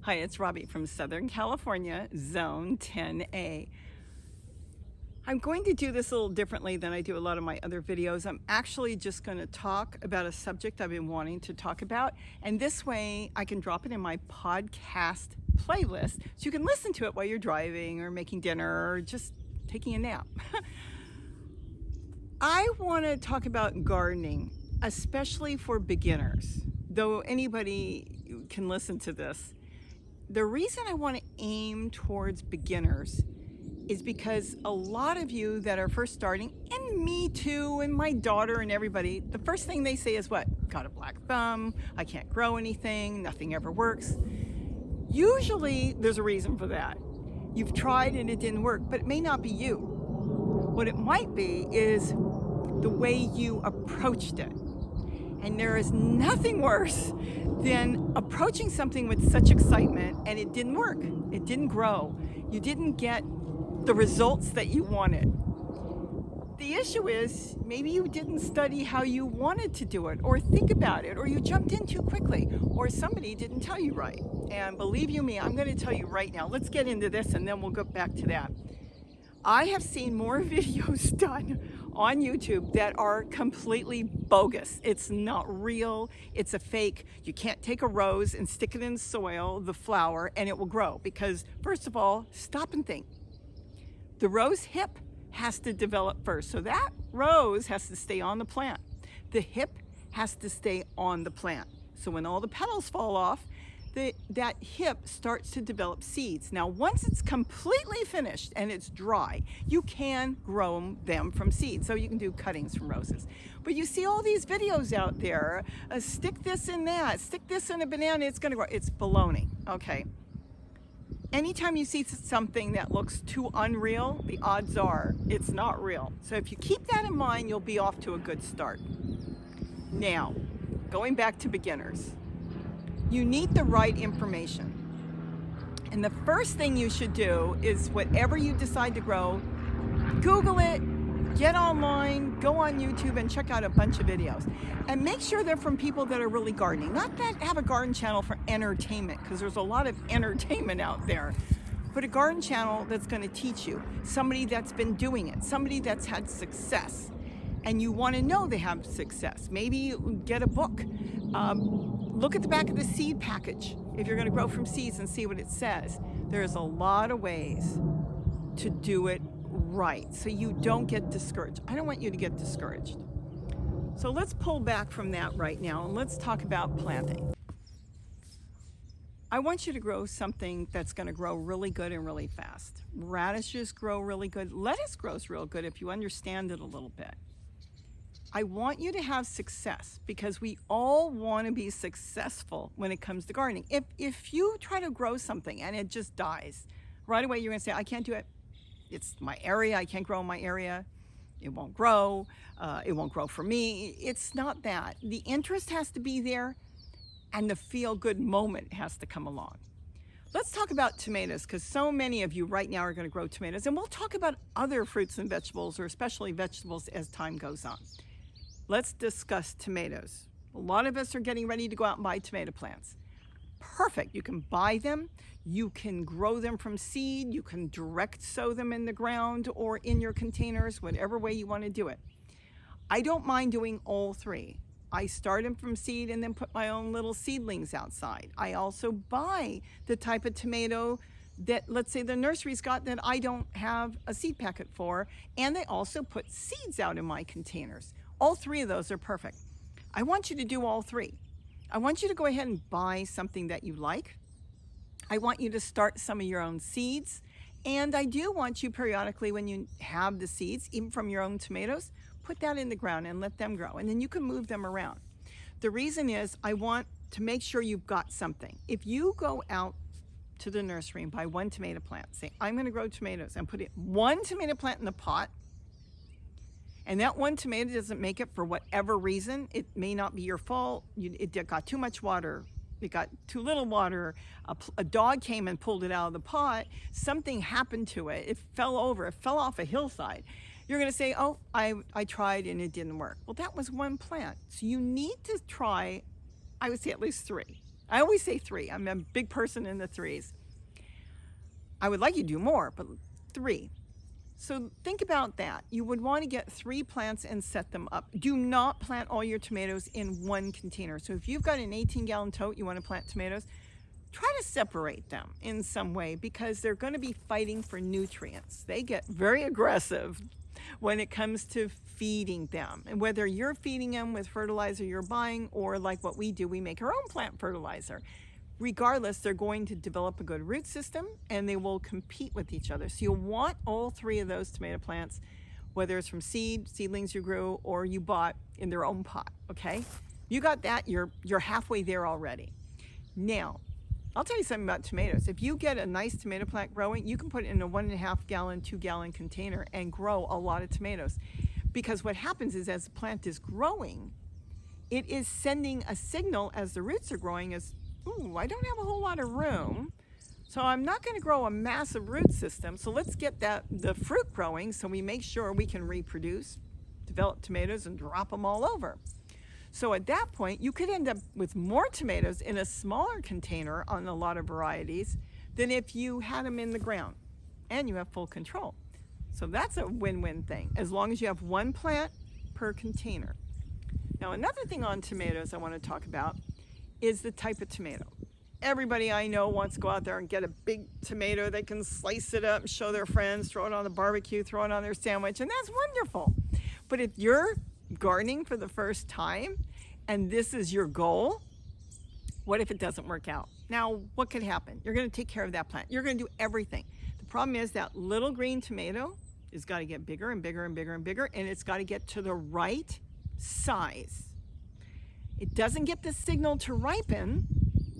Hi, it's Robbie from Southern California, Zone 10A. I'm going to do this a little differently than I do a lot of my other videos. I'm actually just going to talk about a subject I've been wanting to talk about, and this way I can drop it in my podcast playlist so you can listen to it while you're driving or making dinner or just taking a nap. I want to talk about gardening, especially for beginners, though anybody can listen to this. The reason I want to aim towards beginners is because a lot of you that are first starting, and me too, and my daughter and everybody, the first thing they say is what? Got a black thumb, I can't grow anything, nothing ever works. Usually there's a reason for that. You've tried and it didn't work, but it may not be you. What it might be is the way you approached it. And there is nothing worse than approaching something with such excitement and it didn't work. It didn't grow. You didn't get the results that you wanted. The issue is maybe you didn't study how you wanted to do it or think about it, or you jumped in too quickly, or somebody didn't tell you right. And believe you me, I'm going to tell you right now. Let's get into this and then we'll go back to that. I have seen more videos done on YouTube that are completely bogus. It's not real, it's a fake. You can't take a rose and stick it in soil, the flower, and it will grow. Because first of all, stop and think. The rose hip has to develop first. So that rose has to stay on the plant. The hip has to stay on the plant. So when all the petals fall off, that hip starts to develop seeds. Now, once it's completely finished and it's dry, you can grow them from seeds. So you can do cuttings from roses. But you see all these videos out there, stick this in that, stick this in a banana, it's gonna grow. It's baloney, okay? Anytime you see something that looks too unreal, the odds are it's not real. So if you keep that in mind, you'll be off to a good start. Now, going back to beginners. You need the right information. And the first thing you should do is whatever you decide to grow, Google it, get online, go on YouTube and check out a bunch of videos. And make sure they're from people that are really gardening. Not that have a garden channel for entertainment, because there's a lot of entertainment out there. But a garden channel that's going to teach you, somebody that's been doing it, somebody that's had success. And you want to know they have success. Maybe get a book. Look at the back of the seed package if you're going to grow from seeds and see what it says. There's a lot of ways to do it right so you don't get discouraged. I don't want you to get discouraged. So let's pull back from that right now and let's talk about planting. I want you to grow something that's going to grow really good and really fast. Radishes grow really good. Lettuce grows real good if you understand it a little bit. I want you to have success because we all want to be successful when it comes to gardening. If you try to grow something and it just dies, right away you're going to say, I can't do it. It's my area. I can't grow in my area. It won't grow. It won't grow for me. It's not that. The interest has to be there and the feel-good moment has to come along. Let's talk about tomatoes because so many of you right now are going to grow tomatoes, and we'll talk about other fruits and vegetables, or especially vegetables, as time goes on. Let's discuss tomatoes. A lot of us are getting ready to go out and buy tomato plants. Perfect. You can buy them. You can grow them from seed. You can direct sow them in the ground or in your containers, whatever way you want to do it. I don't mind doing all three. I start them from seed and then put my own little seedlings outside. I also buy the type of tomato that, let's say, the nursery's got that I don't have a seed packet for, and they also put seeds out in my containers. All three of those are perfect. I want you to do all three. I want you to go ahead and buy something that you like. I want you to start some of your own seeds. And I do want you periodically, when you have the seeds, even from your own tomatoes, put that in the ground and let them grow. And then you can move them around. The reason is I want to make sure you've got something. If you go out to the nursery and buy one tomato plant, say, I'm going to grow tomatoes, and put one tomato plant in the pot, and that one tomato doesn't make it for whatever reason, it may not be your fault, it got too much water, it got too little water, a dog came and pulled it out of the pot, something happened to it, it fell over, it fell off a hillside. You're going to say, oh, I tried and it didn't work. Well, that was one plant. So you need to try, I would say at least three. I always say 3. I'm a big person in the 3s. I would like you to do more, but 3. So think about that. You would want to get 3 plants and set them up. Do not plant all your tomatoes in one container. So if you've got an 18-gallon tote, you want to plant tomatoes, try to separate them in some way because they're going to be fighting for nutrients. They get very aggressive when it comes to feeding them. And whether you're feeding them with fertilizer you're buying or like what we do, we make our own plant fertilizer. Regardless, they're going to develop a good root system and they will compete with each other. So you'll want all 3 of those tomato plants, whether it's from seedlings you grew or you bought in their own pot, okay? You got that, you're halfway there already. Now, I'll tell you something about tomatoes. If you get a nice tomato plant growing, you can put it in a 1.5 gallon, 2 gallon container and grow a lot of tomatoes. Because what happens is as the plant is growing, it is sending a signal as the roots are growing as, ooh, I don't have a whole lot of room, so I'm not going to grow a massive root system. So let's get the fruit growing so we make sure we can reproduce, develop tomatoes, and drop them all over. So at that point, you could end up with more tomatoes in a smaller container on a lot of varieties than if you had them in the ground and you have full control. So that's a win-win thing, as long as you have 1 plant per container. Now, another thing on tomatoes I want to talk about is the type of tomato. Everybody I know wants to go out there and get a big tomato. They can slice it up, show their friends, throw it on the barbecue, throw it on their sandwich, and that's wonderful. But if you're gardening for the first time and this is your goal, what if it doesn't work out? Now, what could happen? You're going to take care of that plant. You're going to do everything. The problem is that little green tomato has got to get bigger and bigger and bigger and bigger, and it's got to get to the right size. It doesn't get the signal to ripen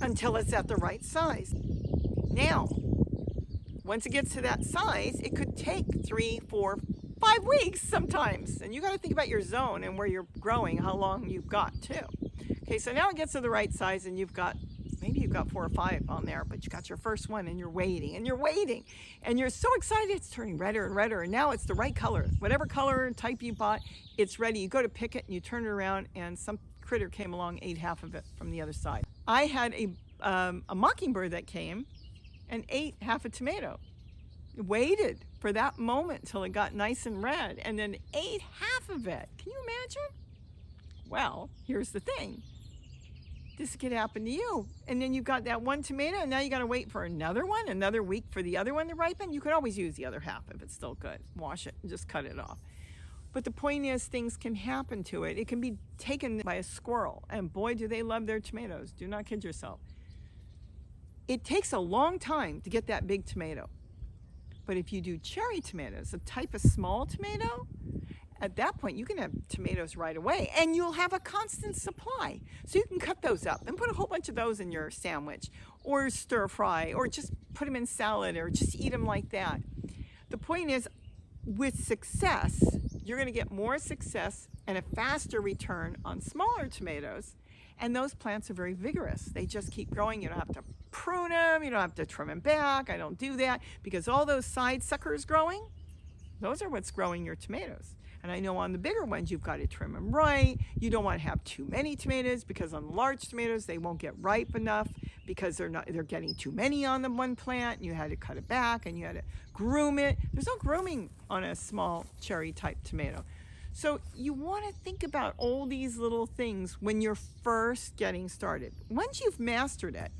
until it's at the right size. Now, once it gets to that size, it could take 3, 4, 5 weeks sometimes. And you got to think about your zone and where you're growing, how long you've got too. Okay, so now it gets to the right size and maybe you've got 4 or 5 on there, but you got your first one and you're waiting and you're waiting and you're so excited it's turning redder and redder and now it's the right color. Whatever color type you bought, it's ready. You go to pick it and you turn it around and some critter came along, ate half of it from the other side. I had a mockingbird that came and ate half a tomato. It waited for that moment till it got nice and red and then ate half of it. Can you imagine? Well, here's the thing. This could happen to you. And then you've got that one tomato and now you got to wait for another one, another week for the other one to ripen. You could always use the other half if it's still good. Wash it and just cut it off. But the point is, things can happen to it. It can be taken by a squirrel, and boy, do they love their tomatoes. Do not kid yourself. It takes a long time to get that big tomato. But if you do cherry tomatoes, a type of small tomato, at that point you can have tomatoes right away, and you'll have a constant supply. So you can cut those up and put a whole bunch of those in your sandwich, or stir fry, or just put them in salad, or just eat them like that. The point is, with success, you're going to get more success and a faster return on smaller tomatoes, and those plants are very vigorous. They just keep growing. You don't have to prune them, you don't have to trim them back. I don't do that because all those side suckers growing, those are what's growing your tomatoes. And I know on the bigger ones you've got to trim them right. You don't want to have too many tomatoes because on large tomatoes they won't get ripe enough because they're getting too many on the one plant, and you had to cut it back and you had to groom it. There's no grooming on a small cherry type tomato. So you want to think about all these little things when you're first getting started. Once you've mastered it,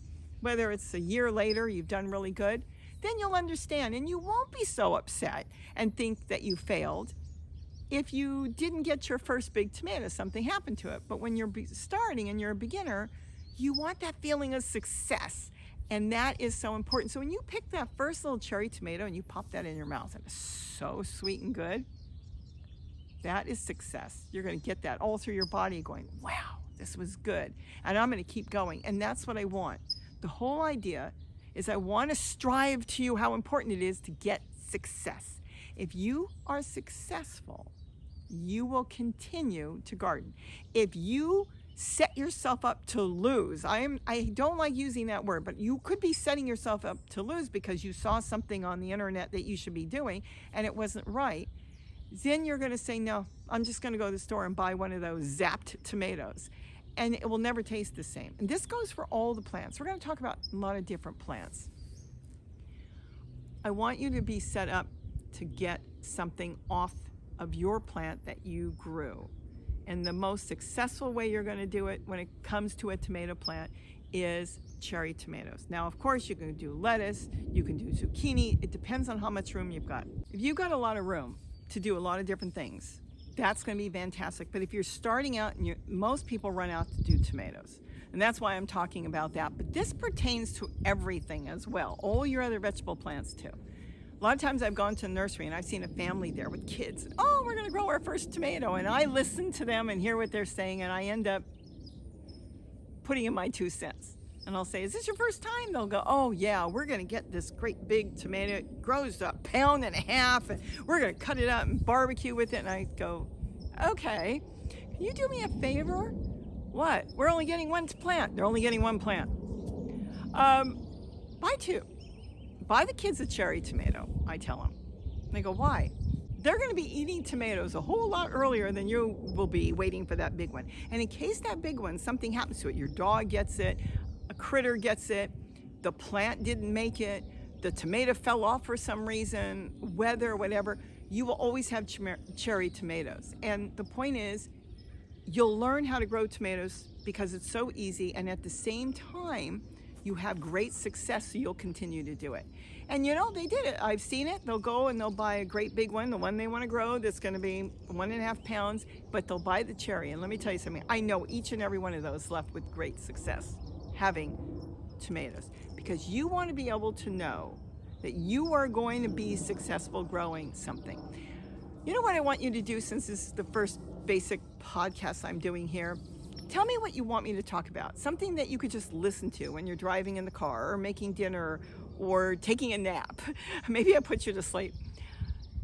whether it's a year later you've done really good, then you'll understand and you won't be so upset and think that you failed. If you didn't get your first big tomato, something happened to it. But when you're starting and you're a beginner, you want that feeling of success. And that is so important. So when you pick that first little cherry tomato and you pop that in your mouth, and it's so sweet and good, that is success. You're going to get that all through your body going, wow, this was good. And I'm going to keep going. And that's what I want. The whole idea is I want to strive to you how important it is to get success. If you are successful, you will continue to garden. If you set yourself up to lose, I don't like using that word, but you could be setting yourself up to lose because you saw something on the internet that you should be doing and it wasn't right, then you're going to say, no, I'm just going to go to the store and buy one of those zapped tomatoes. and it will never taste the same. And this goes for all the plants. We're going to talk about a lot of different plants. I want you to be set up to get something off of your plant that you grew. And the most successful way you're going to do it when it comes to a tomato plant is cherry tomatoes. Now, of course, you can do lettuce, you can do zucchini. It depends on how much room you've got. If you've got a lot of room to do a lot of different things, that's going to be fantastic. But if you're starting out, and most people run out to do tomatoes. And that's why I'm talking about that. But this pertains to everything as well, all your other vegetable plants too. A lot of times I've gone to a nursery and I've seen a family there with kids. Oh, we're going to grow our first tomato. And I listen to them and hear what they're saying, and I end up putting in my 2 cents. And I'll say, is this your first time? They'll go, oh yeah, we're going to get this great big tomato. It grows to 1.5 pounds, and we're going to cut it up and barbecue with it. And I go, okay, can you do me a favor? What? We're only getting 1 plant. They're only getting 1 plant. Buy 2. Buy the kids a cherry tomato, I tell them. They go, why? They're going to be eating tomatoes a whole lot earlier than you will be waiting for that big one. And in case that big one, something happens to it, your dog gets it, a critter gets it, the plant didn't make it, the tomato fell off for some reason, weather, whatever, you will always have cherry tomatoes. And the point is, you'll learn how to grow tomatoes because it's so easy, and at the same time, you have great success, so you'll continue to do it. And you know, they did it. I've seen it. They'll go and they'll buy a great big one, the one they want to grow that's going to be 1.5 pounds, but they'll buy the cherry. And let me tell you something, I know each and every one of those left with great success having tomatoes, because you want to be able to know that you are going to be successful growing something. You know what I want you to do, since this is the first basic podcast I'm doing here? Tell me what you want me to talk about. Something that you could just listen to when you're driving in the car or making dinner or taking a nap. Maybe I put you to sleep.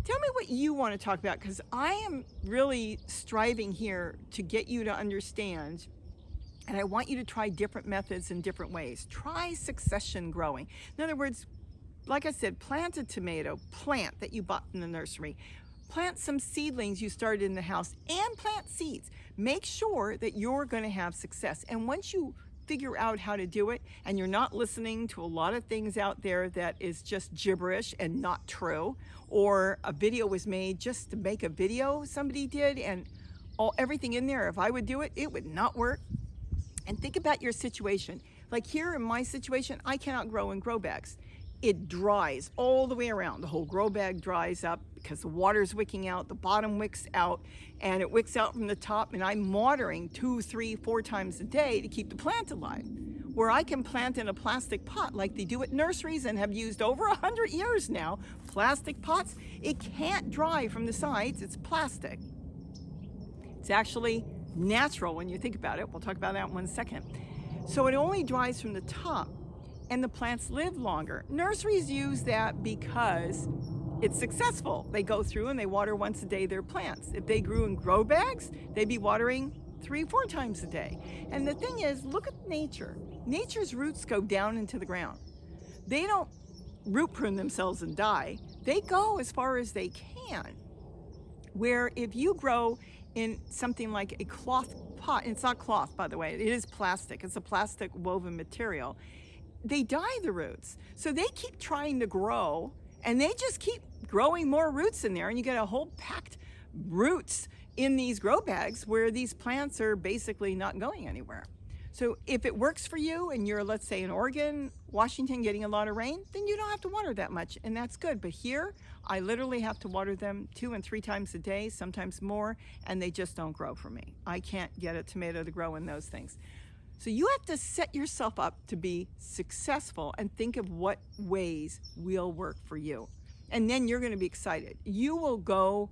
Tell me what you want to talk about, because I am really striving here to get you to understand, and I want you to try different methods in different ways. Try succession growing. In other words, like I said, plant a tomato plant that you bought in the nursery. Plant some seedlings you started in the house, and plant seeds. Make sure that you're going to have success. And once you figure out how to do it, and you're not listening to a lot of things out there that is just gibberish and not true, or a video was made just to make a video somebody did, and everything in there, if I would do it, it would not work. And think about your situation. Like here in my situation, I cannot grow in grow bags. It dries all the way around. The whole grow bag dries up because the water's wicking out, the bottom wicks out, and it wicks out from the top, and I'm watering 2, 3, 4 times a day to keep the plant alive. Where I can plant in a plastic pot like they do at nurseries and have used over 100 years now, plastic pots, it can't dry from the sides, it's plastic. It's actually natural when you think about it. We'll talk about that in 1 second. So it only dries from the top, and the plants live longer. Nurseries use that because it's successful. They go through and they water once a day their plants. If they grew in grow bags, they'd be watering 3, 4 times a day. And the thing is, look at nature. Nature's roots go down into the ground. They don't root prune themselves and die. They go as far as they can. Where if you grow in something like a cloth pot, and it's not cloth, by the way, it is plastic. It's a plastic woven material. They die, the roots. So they keep trying to grow, and they just keep growing more roots in there, and you get a whole packed roots in these grow bags where these plants are basically not going anywhere. So if it works for you and you're, let's say, in Oregon, Washington, getting a lot of rain, then you don't have to water that much, and that's good. But here, I literally have to water them 2 and 3 times a day, sometimes more, and they just don't grow for me. I can't get a tomato to grow in those things. So you have to set yourself up to be successful and think of what ways will work for you. And then you're going to be excited. You will go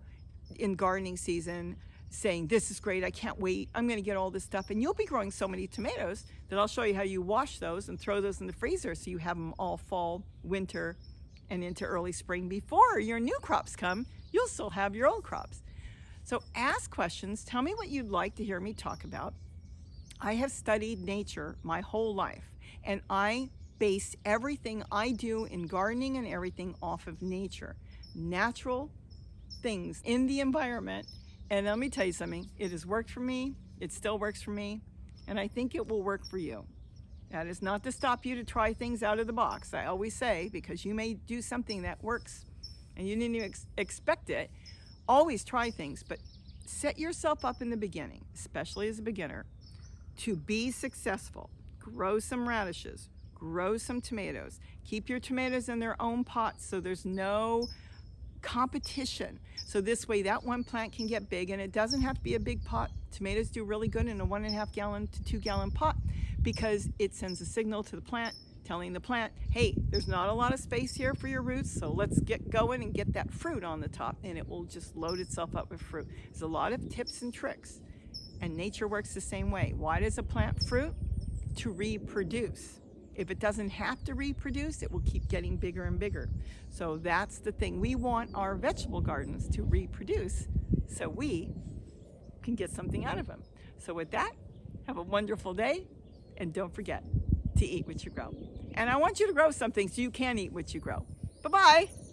in gardening season saying, this is great, I can't wait, I'm going to get all this stuff. And you'll be growing so many tomatoes that I'll show you how you wash those and throw those in the freezer so you have them all fall, winter, and into early spring. Before your new crops come, you'll still have your old crops. So ask questions. Tell me what you'd like to hear me talk about. I have studied nature my whole life, and I base everything I do in gardening and everything off of nature. Natural things in the environment. And let me tell you something, it has worked for me, it still works for me, And I think it will work for you. That is not to stop you to try things out of the box. I always say, because you may do something that works and you didn't even expect it, always try things, but set yourself up in the beginning, especially as a beginner, to be successful. Grow some radishes, grow some tomatoes. Keep your tomatoes in their own pots so there's no competition. So this way that one plant can get big, and it doesn't have to be a big pot. Tomatoes do really good in a 1.5 gallon to 2 gallon pot because it sends a signal to the plant telling the plant, hey, there's not a lot of space here for your roots, so let's get going and get that fruit on the top, and it will just load itself up with fruit. There's a lot of tips and tricks, and nature works the same way. Why does a plant fruit? To reproduce. If it doesn't have to reproduce, it will keep getting bigger and bigger. So that's the thing. We want our vegetable gardens to reproduce so we can get something out of them. So with that, have a wonderful day, and don't forget to eat what you grow. And I want you to grow something so you can eat what you grow. Bye-bye.